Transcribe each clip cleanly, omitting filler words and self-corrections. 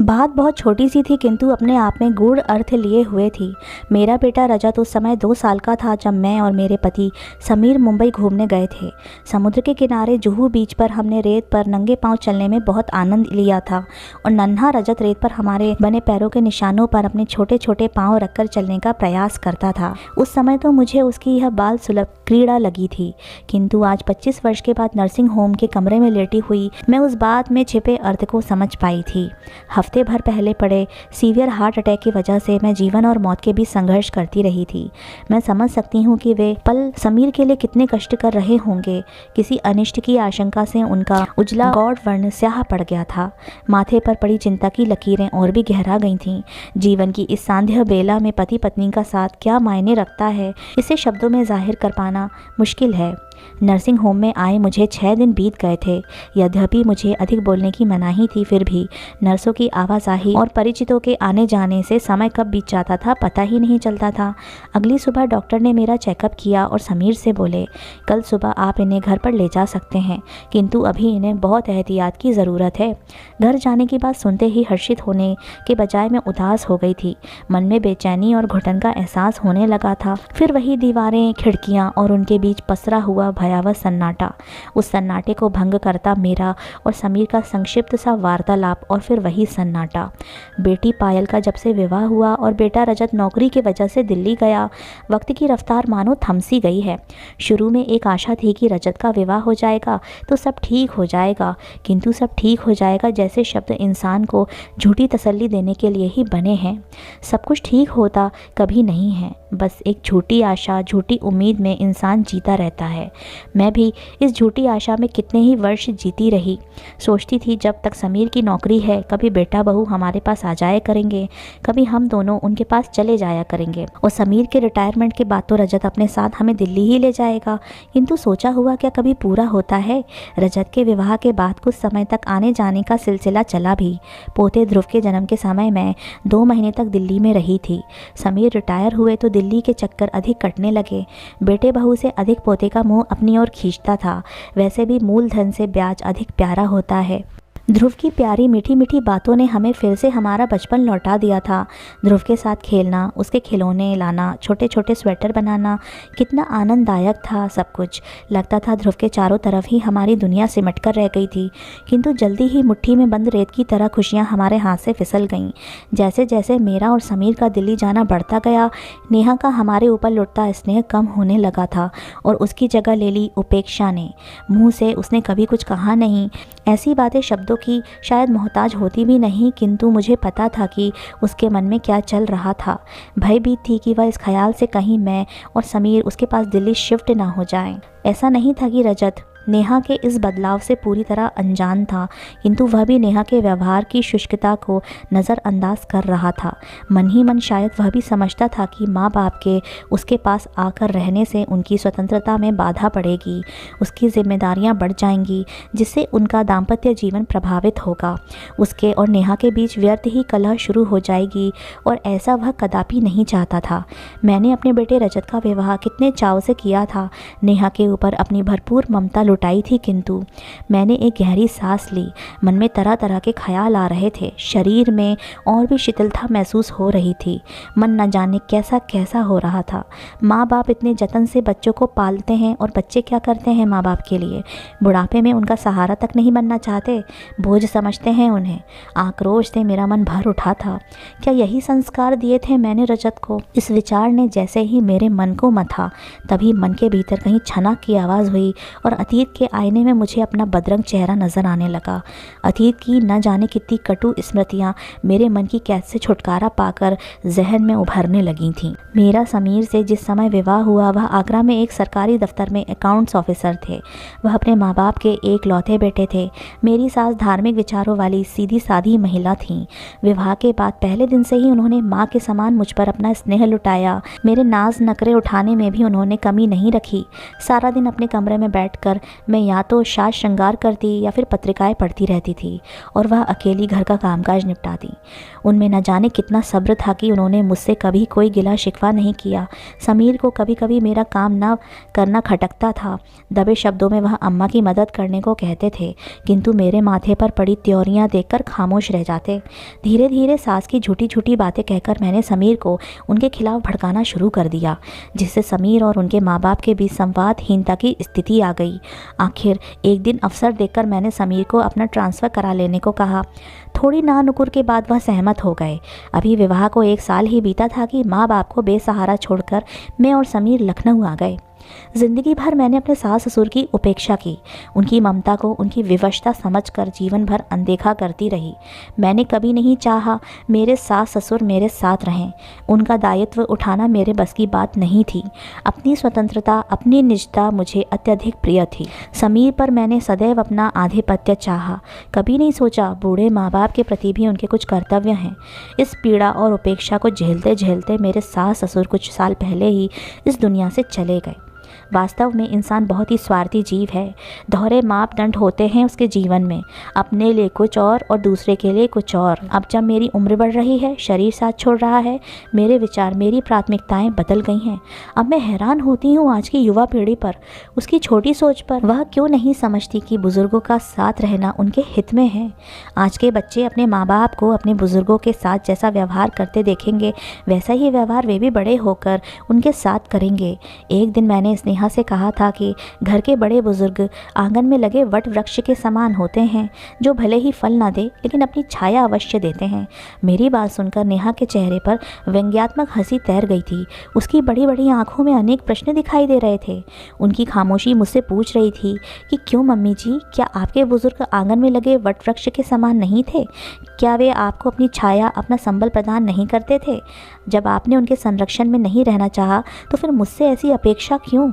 बात बहुत छोटी सी थी किंतु अपने आप में गूढ़ अर्थ लिए हुए थी। मेरा बेटा रजत उस समय 2 साल का था जब मैं और मेरे पति समीर मुंबई घूमने गए थे। समुद्र के किनारे जुहू बीच पर हमने रेत पर नंगे पांव चलने में बहुत आनंद लिया था और नन्हा रजत रेत पर हमारे बने पैरों के निशानों पर अपने छोटे छोटे पाँव रखकर चलने का प्रयास करता था। उस समय तो मुझे उसकी यह बाल सुलभ क्रीड़ा लगी थी, किंतु आज 25 वर्ष के बाद नर्सिंग होम के कमरे में लेटी हुई मैं उस बात में छिपे अर्थ को समझ पाई थी। हफ्ते भर पहले पड़े सीवियर हार्ट अटैक की वजह से मैं जीवन और मौत के बीच संघर्ष करती रही थी। मैं समझ सकती हूँ कि वे पल समीर के लिए कितने कष्ट कर रहे होंगे। किसी अनिष्ट की आशंका से उनका उजला गौड़ वर्ण स्याह पड़ गया था। माथे पर पड़ी चिंता की लकीरें और भी गहरा गई थीं। जीवन की इस सांध्य बेला में पति पत्नी का साथ क्या मायने रखता है, इसे शब्दों में जाहिर कर पाना मुश्किल है। नर्सिंग होम में आए मुझे 6 दिन बीत गए थे। यद्यपि मुझे अधिक बोलने की मनाही थी, फिर भी नर्सों की आवाजाही और परिचितों के आने जाने से समय कब बीत जाता था पता ही नहीं चलता था। अगली सुबह डॉक्टर ने मेरा चेकअप किया और समीर से बोले, कल सुबह आप इन्हें घर पर ले जा सकते हैं, किंतु अभी इन्हें बहुत एहतियात की ज़रूरत है। घर जाने की बात सुनते ही हर्षित होने के बजाय मैं उदास हो गई थी। मन में बेचैनी और घुटन का एहसास होने लगा था। फिर वही दीवारें, खिड़कियाँ और उनके बीच पसरा हुआ भयावह सन्नाटा। उस सन्नाटे को भंग करता मेरा और समीर का संक्षिप्त सा वार्तालाप और फिर वही सन्नाटा। बेटी पायल का जब से विवाह हुआ और बेटा रजत नौकरी की वजह से दिल्ली गया, वक्त की रफ्तार मानो थमसी गई है। शुरू में एक आशा थी कि रजत का विवाह हो जाएगा तो सब ठीक हो जाएगा, किंतु सब ठीक हो जाएगा जैसे शब्द इंसान को झूठी तसल्ली देने के लिए ही बने हैं। सब कुछ ठीक होता कभी नहीं है, बस एक झूठी आशा, झूठी उम्मीद में इंसान जीता रहता है। मैं भी इस झूठी आशा में कितने ही वर्ष जीती रही। सोचती थी जब तक समीर की नौकरी है कभी बेटा बहू हमारे पास आ जाया करेंगे, कभी हम दोनों उनके पास चले जाया करेंगे और समीर के रिटायरमेंट के बाद तो रजत अपने साथ हमें दिल्ली ही ले जाएगा। किंतु सोचा हुआ क्या कभी पूरा होता है। रजत के विवाह के बाद कुछ समय तक आने जाने का सिलसिला चला भी। पोते ध्रुव के जन्म के समय मैं 2 महीने तक दिल्ली में रही थी। समीर रिटायर हुए तो दिल्ली के चक्कर अधिक कटने लगे। बेटे बहू से अधिक पोते का मुंह अपनी ओर खींचता था। वैसे भी मूलधन से ब्याज अधिक प्यारा होता है। ध्रुव की प्यारी मीठी मीठी बातों ने हमें फिर से हमारा बचपन लौटा दिया था। ध्रुव के साथ खेलना, उसके खिलौने लाना, छोटे छोटे स्वेटर बनाना, कितना आनंददायक था सब कुछ। लगता था ध्रुव के चारों तरफ ही हमारी दुनिया सिमट कर रह गई थी, किंतु जल्दी ही मुट्ठी में बंद रेत की तरह खुशियाँ हमारे हाथ से फिसल गईं। जैसे जैसे मेरा और समीर का दिल्ली जाना बढ़ता गया, नेहा का हमारे ऊपर लुटता स्नेह कम होने लगा था और उसकी जगह ले ली उपेक्षा ने। मुँह से उसने कभी कुछ कहा नहीं, ऐसी बातें शब्दों की शायद मोहताज होती भी नहीं, किंतु मुझे पता था कि उसके मन में क्या चल रहा था। भयभीत थी कि वह इस ख्याल से कहीं मैं और समीर उसके पास दिल्ली शिफ्ट ना हो जाएं। ऐसा नहीं था कि रजत नेहा के इस बदलाव से पूरी तरह अनजान था, किंतु वह भी नेहा के व्यवहार की शुष्कता को नज़रअंदाज कर रहा था। मन ही मन शायद वह भी समझता था कि माँ बाप के उसके पास आकर रहने से उनकी स्वतंत्रता में बाधा पड़ेगी, उसकी जिम्मेदारियाँ बढ़ जाएंगी, जिससे उनका दाम्पत्य जीवन प्रभावित होगा। उसके और नेहा के बीच व्यर्थ ही कलह शुरू हो जाएगी और ऐसा वह कदापि नहीं चाहता था। मैंने अपने बेटे रजत का विवाह कितने चाव से किया था, नेहा के ऊपर अपनी भरपूर ममता लुटाई थी, किंतु मैंने एक गहरी सांस ली। मन में तरह तरह के ख्याल आ रहे थे, शरीर में और भी शिथिलता महसूस हो रही थी। मन न जाने कैसा कैसा हो रहा था। माँ बाप इतने जतन से बच्चों को पालते हैं और बच्चे क्या करते हैं माँ बाप के लिए? बुढ़ापे में उनका सहारा तक नहीं बनना चाहते, बोझ समझते हैं उन्हें। आक्रोश से मेरा मन भर उठा था। क्या यही संस्कार दिए थे मैंने रजत को? इस विचार ने जैसे ही मेरे मन को मथा, तभी मन के भीतर कहीं छनक की आवाज़ हुई और अतीत के आईने में मुझे अपना बदरंग चेहरा नजर आने लगा। अतीत की न जाने कितनी कटु स्मृतियां मेरे मन की कैद से छुटकारा पाकर जहन में उभरने लगी थीं। मेरा समीर से जिस समय विवाह हुआ, वह आगरा में एक सरकारी दफ्तर में अकाउंट्स ऑफिसर थे। वह अपने माँ बाप के एक लौते बेटे थे। मेरी सास धार्मिक विचारों वाली सीधी सादी महिला थीं। विवाह के बाद पहले दिन से ही उन्होंने माँ के समान मुझ पर अपना स्नेह लुटाया। मेरे नाज नखरे उठाने में भी उन्होंने कमी नहीं रखी। सारा दिन अपने कमरे में बैठकर मैं या तो साज श्रृंगार करती या फिर पत्रिकाएं पढ़ती रहती थी और वह अकेली घर का कामकाज निपटाती। उनमें न जाने कितना सब्र था कि उन्होंने मुझसे कभी कोई गिला शिकवा नहीं किया। समीर को कभी कभी मेरा काम न करना खटकता था। दबे शब्दों में वह अम्मा की मदद करने को कहते थे, किंतु मेरे माथे पर पड़ी त्योरियां देखकर खामोश रह जाते। धीरे धीरे सास की झूठी झूठी बातें कहकर मैंने समीर को उनके खिलाफ भड़काना शुरू कर दिया, जिससे समीर और उनके माँ बाप के बीच संवादहीनता की स्थिति आ गई। आखिर एक दिन अवसर देखकर मैंने समीर को अपना ट्रांसफ़र करा लेने को कहा। थोड़ी नानुकुर के बाद वह सहमत हो गए। अभी विवाह को 1 साल ही बीता था कि माँ बाप को बेसहारा छोड़कर मैं और समीर लखनऊ आ गए। जिंदगी भर मैंने अपने सास ससुर की उपेक्षा की। उनकी ममता को उनकी विवशता समझकर जीवन भर अनदेखा करती रही। मैंने कभी नहीं चाहा मेरे सास ससुर मेरे साथ रहें। उनका दायित्व उठाना मेरे बस की बात नहीं थी। अपनी स्वतंत्रता, अपनी निजता मुझे अत्यधिक प्रिय थी। समीर पर मैंने सदैव अपना आधिपत्य चाहा। कभी नहीं सोचा बूढ़े माँ बाप के प्रति भी उनके कुछ कर्तव्य हैं। इस पीड़ा और उपेक्षा को झेलते झेलते मेरे सास ससुर कुछ साल पहले ही इस दुनिया से चले गए। वास्तव में इंसान बहुत ही स्वार्थी जीव है। दोहरे मापदंड होते हैं उसके जीवन में, अपने लिए कुछ और दूसरे के लिए कुछ और। अब जब मेरी उम्र बढ़ रही है, शरीर साथ छोड़ रहा है, मेरे विचार, मेरी प्राथमिकताएं बदल गई हैं। अब मैं हैरान होती हूँ आज की युवा पीढ़ी पर, उसकी छोटी सोच पर। वह क्यों नहीं समझती कि बुज़ुर्गों का साथ रहना उनके हित में है। आज के बच्चे अपने माँ बाप को अपने बुज़ुर्गों के साथ जैसा व्यवहार करते देखेंगे, वैसा ही व्यवहार वे भी बड़े होकर उनके साथ करेंगे। एक दिन मैंने स्नेहा से कहा था कि घर के बड़े बुजुर्ग आंगन में लगे वट वृक्ष के समान होते हैं, जो भले ही फल ना दे लेकिन अपनी छाया अवश्य देते हैं। मेरी बात सुनकर नेहा के चेहरे पर व्यंग्यात्मक हंसी तैर गई थी। उसकी बड़ी बड़ी आंखों में अनेक प्रश्न दिखाई दे रहे थे। उनकी खामोशी मुझसे पूछ रही थी कि क्यों मम्मी जी, क्या आपके बुजुर्ग आंगन में लगे वट वृक्ष के समान नहीं थे? क्या वे आपको अपनी छाया, अपना संबल प्रदान नहीं करते थे? जब आपने उनके संरक्षण में नहीं रहना चाहा तो फिर मुझसे ऐसी अपेक्षा क्यों?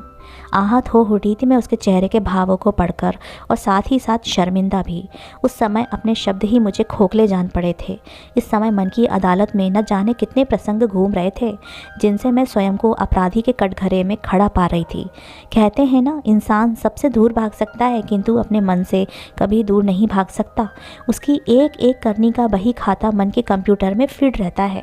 आहत हो उठी थी मैं उसके चेहरे के भावों को पढ़कर, और साथ ही साथ शर्मिंदा भी। उस समय अपने शब्द ही मुझे खोखले जान पड़े थे। इस समय मन की अदालत में न जाने कितने प्रसंग घूम रहे थे, जिनसे मैं स्वयं को अपराधी के कटघरे में खड़ा पा रही थी। कहते हैं ना, इंसान सबसे दूर भाग सकता है किंतु अपने मन से कभी दूर नहीं भाग सकता। उसकी एक एक करनी का बही खाता मन के कंप्यूटर में फीड रहता है।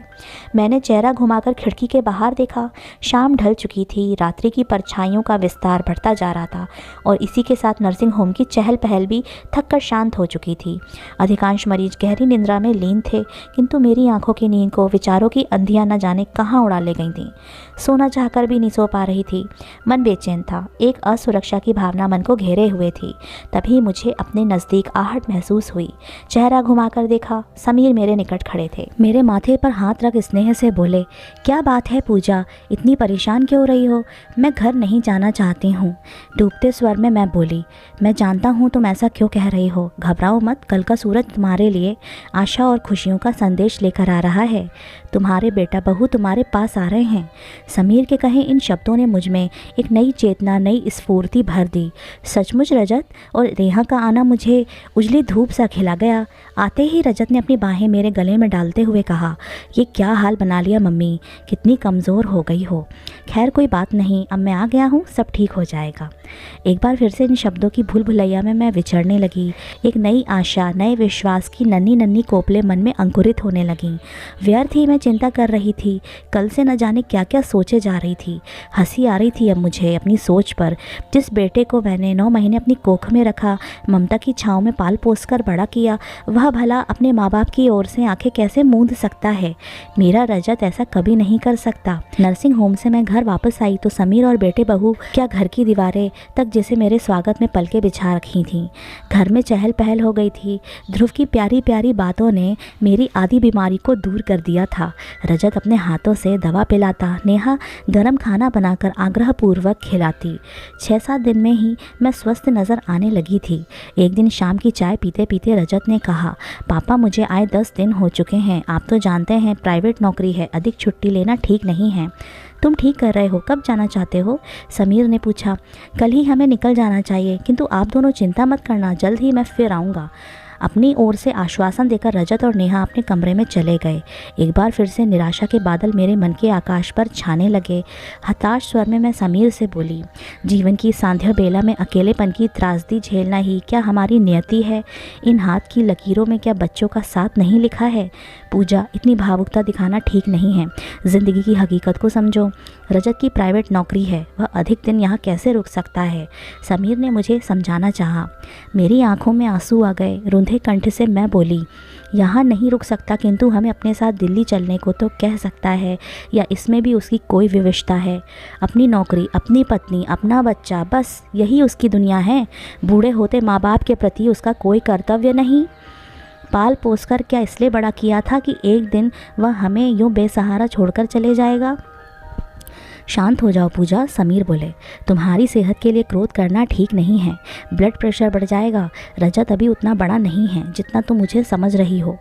मैंने चेहरा घुमाकर खिड़की के बाहर देखा। शाम ढल चुकी थी। रात्रि की परछाइयों का विस्तार बढ़ता जा रहा था और इसी के साथ नर्सिंग होम की चहल पहल भी थक कर शांत हो चुकी थी। अधिकांश मरीज गहरी निद्रा में लीन थे, किंतु मेरी आंखों की नींद को विचारों की अंधियां न जाने कहाँ उड़ा ले गई थीं। सोना चाहकर भी नहीं सो पा रही थी। मन बेचैन था। एक असुरक्षा की भावना मन को घेरे हुए थी। तभी मुझे अपने नज़दीक आहट महसूस हुई। चेहरा घुमाकर देखा, समीर मेरे निकट खड़े थे। मेरे माथे पर हाथ रख स्नेह से बोले, क्या बात है पूजा, इतनी परेशान क्यों रही हो? मैं घर नहीं जाना चाहती हूँ। डूबते स्वर में मैं बोली, मैं जानता हूँ तुम ऐसा क्यों कह रही हो। घबराओ मत, कल का सूरज तुम्हारे लिए आशा और खुशियों का संदेश लेकर आ रहा है। तुम्हारे बेटा बहू तुम्हारे पास आ रहे हैं। समीर के कहे इन शब्दों ने मुझ में एक नई चेतना, नई स्फूर्ति भर दी। सचमुच रजत और नेहा का आना मुझे उजली धूप सा खिला गया। आते ही रजत ने अपनी बाहें मेरे गले में डालते हुए कहा, ये क्या हाल बना लिया मम्मी, कितनी कमज़ोर हो गई हो। खैर कोई बात नहीं, अब मैं आ गया हूँ, सब ठीक हो जाएगा। एक बार फिर से इन शब्दों की भूल भुलैया में मैं विचरने लगी। एक नई आशा, नए विश्वास की नन्ही नन्ही कोपले मन में अंकुरित होने लगीं। व्यर्थ ही मैं चिंता कर रही थी। कल से न जाने क्या क्या सोचे जा रही थी। हंसी आ रही थी अब मुझे अपनी सोच पर। जिस बेटे को मैंने 9 महीने अपनी कोख में रखा, ममता की छाँव में पाल पोस कर बड़ा किया, वह भला अपने माँ बाप की ओर से आंखें कैसे मूंद सकता है? मेरा रजत ऐसा कभी नहीं कर सकता। नर्सिंग होम से मैं घर वापस आई तो समीर और बेटे बहू क्या घर की दीवारें तक जैसे मेरे स्वागत में पलके बिछा रखी थीं। घर में चहल पहल हो गई थी। ध्रुव की प्यारी प्यारी बातों ने मेरी आधी बीमारी को दूर कर दिया था। रजत अपने हाथों से दवा पिलाता, नेहा गरम खाना बनाकर आग्रहपूर्वक खिलाती। 6-7 दिन में ही मैं स्वस्थ नज़र आने लगी थी। एक दिन शाम की चाय पीते पीते रजत ने कहा, पापा मुझे आए 10 दिन हो चुके हैं। आप तो जानते हैं प्राइवेट नौकरी है, अधिक छुट्टी लेना ठीक नहीं है। तुम ठीक कर रहे हो, कब जाना चाहते हो? समीर ने पूछा। कल ही हमें निकल जाना चाहिए, किंतु आप दोनों चिंता मत करना, जल्द ही मैं फिर आऊँगा। अपनी ओर से आश्वासन देकर रजत और नेहा अपने कमरे में चले गए। एक बार फिर से निराशा के बादल मेरे मन के आकाश पर छाने लगे। हताश स्वर में मैं समीर से बोली, जीवन की सांध्य बेला में अकेलेपन की त्रासदी झेलना ही क्या हमारी नियति है? इन हाथ की लकीरों में क्या बच्चों का साथ नहीं लिखा है? पूजा, इतनी भावुकता दिखाना ठीक नहीं है। जिंदगी की हकीकत को समझो। रजत की प्राइवेट नौकरी है, वह अधिक दिन यहाँ कैसे रुक सकता है? समीर ने मुझे समझाना चाहा। मेरी आंखों में आंसू आ गए। रुंधे कंठ से मैं बोली, यहाँ नहीं रुक सकता किंतु हमें अपने साथ दिल्ली चलने को तो कह सकता है, या इसमें भी उसकी कोई विवशता है? अपनी नौकरी, अपनी पत्नी, अपना बच्चा, बस यही उसकी दुनिया है। बूढ़े होते माँ बाप के प्रति उसका कोई कर्तव्य नहीं? पाल पोस कर क्या इसलिए बड़ा किया था कि एक दिन वह हमें यूँ बेसहारा छोड़कर चले जाएगा? शांत हो जाओ पूजा, समीर बोले। तुम्हारी सेहत के लिए क्रोध करना ठीक नहीं है। ब्लड प्रेशर बढ़ जाएगा। रजत अभी उतना बड़ा नहीं है जितना तुम मुझे समझ रही हो।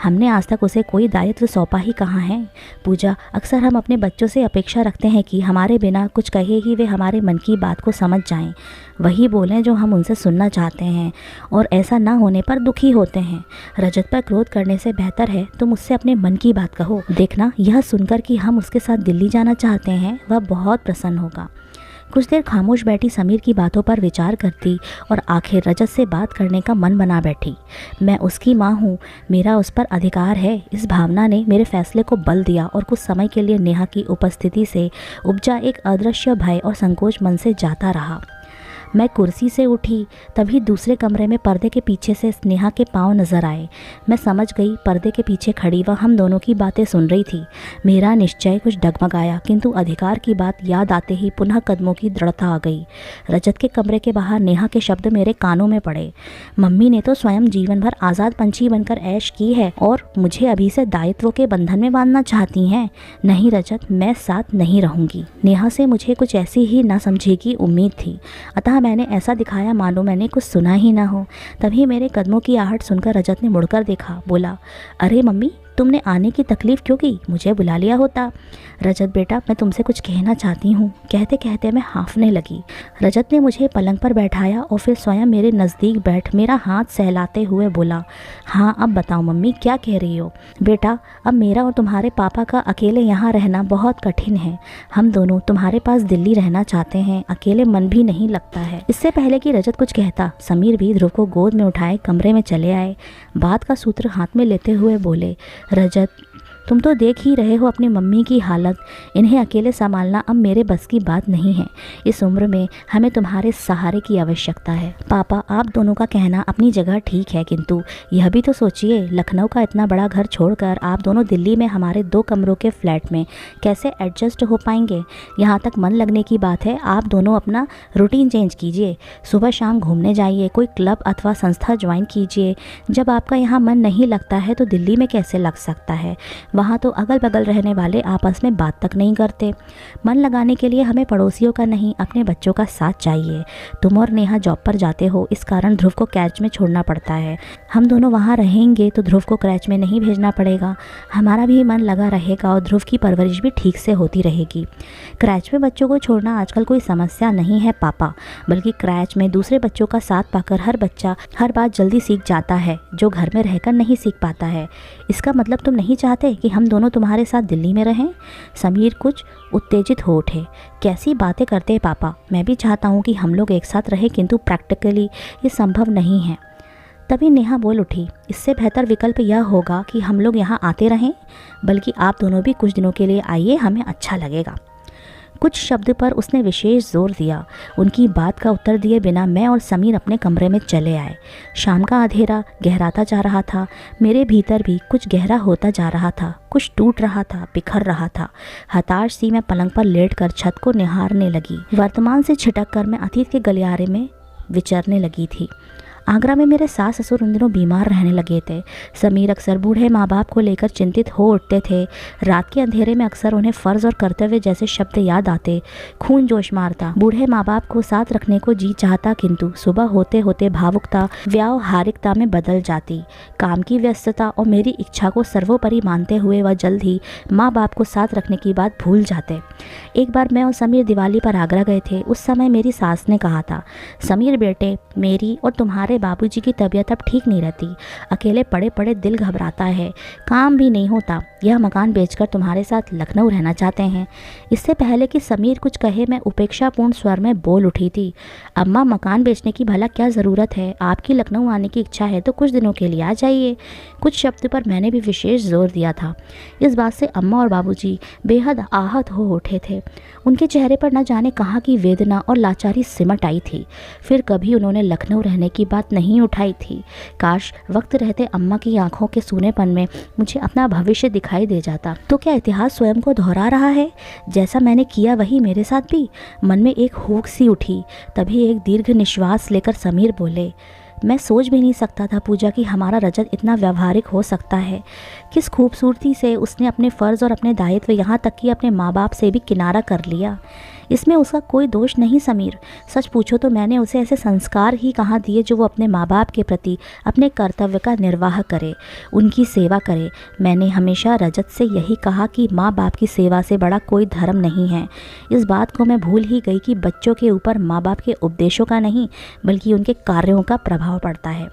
हमने आज तक उसे कोई दायित्व सौंपा ही कहाँ है? पूजा, अक्सर हम अपने बच्चों से अपेक्षा रखते हैं कि हमारे बिना कुछ कहे ही वे हमारे मन की बात को समझ जाएं, वही बोलें जो हम उनसे सुनना चाहते हैं, और ऐसा ना होने पर दुखी होते हैं। रजत पर क्रोध करने से बेहतर है तुम उससे अपने मन की बात कहो। देखना, यह सुनकर कि हम उसके साथ दिल्ली जाना चाहते हैं, वह बहुत प्रसन्न होगा। कुछ देर खामोश बैठी समीर की बातों पर विचार करती और आखिर रजत से बात करने का मन बना बैठी। मैं उसकी माँ हूँ, मेरा उस पर अधिकार है। इस भावना ने मेरे फैसले को बल दिया और कुछ समय के लिए नेहा की उपस्थिति से उपजा एक अदृश्य भय और संकोच मन से जाता रहा। मैं कुर्सी से उठी, तभी दूसरे कमरे में पर्दे के पीछे से नेहा के पांव नजर आए। मैं समझ गई पर्दे के पीछे खड़ी वह हम दोनों की बातें सुन रही थी। मेरा निश्चय कुछ डगमगाया, किंतु अधिकार की बात याद आते ही पुनः कदमों की दृढ़ता आ गई। रजत के कमरे के बाहर नेहा के शब्द मेरे कानों में पड़े। मम्मी ने तो स्वयं जीवन भर आज़ाद पंछी बनकर ऐश की है और मुझे अभी से दायित्वों के बंधन में बांधना चाहती हैं। नहीं रजत, मैं साथ नहीं रहूंगी। नेहा से मुझे कुछ ऐसी ही ना समझे की उम्मीद थी, अतः मैंने ऐसा दिखाया मानो मैंने कुछ सुना ही ना हो। तभी मेरे कदमों की आहट सुनकर रजत ने मुड़कर देखा। बोला, अरे मम्मी, तुमने आने की तकलीफ़ क्यों की? मुझे बुला लिया होता। रजत बेटा, मैं तुमसे कुछ कहना चाहती हूँ। कहते कहते मैं हाँफने लगी। रजत ने मुझे पलंग पर बैठाया और फिर स्वयं मेरे नज़दीक बैठ मेरा हाथ सहलाते हुए बोला, हाँ अब बताओ मम्मी, क्या कह रही हो? बेटा, अब मेरा और तुम्हारे पापा का अकेले यहाँ रहना बहुत कठिन है। हम दोनों तुम्हारे पास दिल्ली रहना चाहते हैं। अकेले मन भी नहीं लगता है। इससे पहले कि रजत कुछ कहता, समीर भी ध्रुव को गोद में उठाए कमरे में चले आए। बात का सूत्र हाथ में लेते हुए बोले, रजत, तुम तो देख ही रहे हो अपनी मम्मी की हालत। इन्हें अकेले संभालना अब मेरे बस की बात नहीं है। इस उम्र में हमें तुम्हारे सहारे की आवश्यकता है। पापा, आप दोनों का कहना अपनी जगह ठीक है, किंतु यह भी तो सोचिए, लखनऊ का इतना बड़ा घर छोड़कर आप दोनों दिल्ली में हमारे 2 कमरों के फ्लैट में कैसे एडजस्ट हो पाएंगे? यहाँ तक मन लगने की बात है, आप दोनों अपना रूटीन चेंज कीजिए। सुबह शाम घूमने जाइए, कोई क्लब अथवा संस्था ज्वाइन कीजिए। जब आपका यहाँ मन नहीं लगता है तो दिल्ली में कैसे लग सकता है? वहाँ तो अगल बगल रहने वाले आपस में बात तक नहीं करते। मन लगाने के लिए हमें पड़ोसियों का नहीं, अपने बच्चों का साथ चाहिए। तुम और नेहा जॉब पर जाते हो, इस कारण ध्रुव को क्रैच में छोड़ना पड़ता है। हम दोनों वहाँ रहेंगे तो ध्रुव को क्रैच में नहीं भेजना पड़ेगा। हमारा भी मन लगा रहेगा और ध्रुव की परवरिश भी ठीक से होती रहेगी। क्रैच में बच्चों को छोड़ना आजकल कोई समस्या नहीं है पापा, बल्कि क्रैच में दूसरे बच्चों का साथ पाकर हर बच्चा हर बात जल्दी सीख जाता है जो घर में रहकर नहीं सीख पाता है। इसका मतलब तुम नहीं चाहते कि हम दोनों तुम्हारे साथ दिल्ली में रहें? समीर कुछ उत्तेजित हो उठे। कैसी बातें करते हैं पापा, मैं भी चाहता हूँ कि हम लोग एक साथ रहें, किंतु प्रैक्टिकली ये संभव नहीं है। तभी नेहा बोल उठी, इससे बेहतर विकल्प यह होगा कि हम लोग यहाँ आते रहें, बल्कि आप दोनों भी कुछ दिनों के लिए आइए, हमें अच्छा लगेगा। कुछ शब्द पर उसने विशेष जोर दिया। उनकी बात का उत्तर दिए बिना मैं और समीर अपने कमरे में चले आए। शाम का अंधेरा गहराता जा रहा था। मेरे भीतर भी कुछ गहरा होता जा रहा था, कुछ टूट रहा था, बिखर रहा था। हताश सी मैं पलंग पर लेटकर छत को निहारने लगी। वर्तमान से छिटक कर मैं अतीत के गलियारे में विचरने लगी थी। आगरा में मेरे सास ससुर उन दिनों बीमार रहने लगे थे। समीर अक्सर बूढ़े माँ बाप को लेकर चिंतित हो उठते थे। रात के अंधेरे में अक्सर उन्हें फ़र्ज और कर्तव्य जैसे शब्द याद आते। खून जोश मारता। बूढ़े माँ बाप को साथ रखने को जी चाहता, किंतु सुबह होते होते भावुकता व्यावहारिकता में बदल जाती। काम की व्यस्तता और मेरी इच्छा को सर्वोपरि मानते हुए वह जल्द ही माँ बाप को साथ रखने की बात भूल जाते। एक बार मैं और समीर दिवाली पर आगरा गए थे। उस समय मेरी सास ने कहा था, समीर बेटे, मेरी और तुम्हारे तुम्हारे बाबूजी की तबीयत अब ठीक नहीं रहती, अकेले पड़े पड़े दिल घबराता है, काम भी नहीं होता। यह मकान बेचकर तुम्हारे साथ लखनऊ रहना चाहते हैं। इससे पहले कि समीर कुछ कहे मैं उपेक्षापूर्ण स्वर में बोल उठी थी, अम्मा मकान बेचने की भला क्या ज़रूरत है, आपकी लखनऊ आने की इच्छा है तो कुछ दिनों के लिए आ जाइए। कुछ शब्द पर मैंने भी विशेष जोर दिया था। इस बात से अम्मा और बाबूजी बेहद आहत हो उठे थे। उनके चेहरे पर न जाने कहाँ की वेदना और लाचारी सिमट आई थी। फिर कभी उन्होंने लखनऊ रहने की बात नहीं उठाई थी। काश वक्त रहते अम्मा की आंखों के सूनेपन में मुझे अपना भविष्य दिखाई दे जाता। तो क्या इतिहास स्वयं को दोहरा रहा है? जैसा मैंने किया वही मेरे साथ भी। मन में एक हुक सी उठी। तभी एक दीर्घ निश्वास लेकर समीर बोले, मैं सोच भी नहीं सकता था पूजा कि हमारा रजत इतना व्यवहारिक हो सकता है। किस खूबसूरती से उसने अपने फ़र्ज़ और अपने दायित्व, यहाँ तक कि अपने माँ बाप से भी किनारा कर लिया। इसमें उसका कोई दोष नहीं समीर। सच पूछो तो मैंने उसे ऐसे संस्कार ही कहाँ दिए जो वो अपने माँ बाप के प्रति अपने कर्तव्य का निर्वाह करे, उनकी सेवा करे। मैंने हमेशा रजत से यही कहा कि माँ बाप की सेवा से बड़ा कोई धर्म नहीं है। इस बात को मैं भूल ही गई कि बच्चों के ऊपर माँ बाप के उपदेशों का नहीं बल्कि उनके कार्यों का प्रभाव पड़ता है।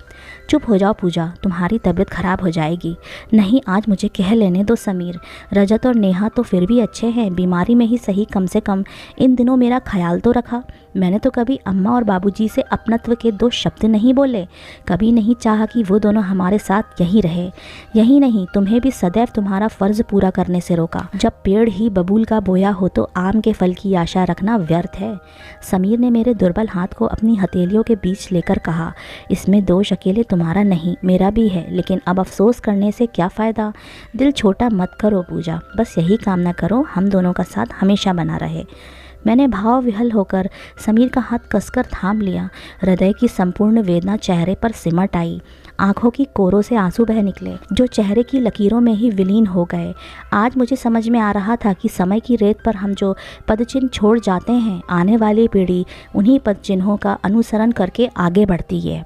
चुप हो जाओ पूजा, तुम्हारी तबीयत खराब हो जाएगी। नहीं, आज मुझे कह लेने दो समीर। रजत और नेहा तो फिर भी अच्छे हैं, बीमारी में ही सही कम से कम इन दिनों मेरा ख्याल तो रखा। मैंने तो कभी अम्मा और बाबूजी से अपनत्व के दो शब्द नहीं बोले। कभी नहीं चाहा कि वो दोनों हमारे साथ यहीं रहे। यही नहीं, तुम्हें भी सदैव तुम्हारा फ़र्ज़ पूरा करने से रोका। जब पेड़ ही बबूल का बोया हो तो आम के फल की आशा रखना व्यर्थ है। समीर ने मेरे दुर्बल हाथ को अपनी हथेलियों के बीच लेकर कहा, इसमें दोष अकेले तुम्हारा नहीं मेरा भी है, लेकिन अब अफसोस करने से क्या फ़ायदा। दिल छोटा मत करो पूजा, बस यही कामना करो हम दोनों का साथ हमेशा बना रहे। मैंने भाव विहल होकर समीर का हाथ कसकर थाम लिया। हृदय की संपूर्ण वेदना चेहरे पर सिमट आई। आंखों की कोरों से आंसू बह निकले जो चेहरे की लकीरों में ही विलीन हो गए। आज मुझे समझ में आ रहा था कि समय की रेत पर हम जो पदचिन्ह छोड़ जाते हैं, आने वाली पीढ़ी उन्हीं पदचिन्हों का अनुसरण करके आगे बढ़ती है।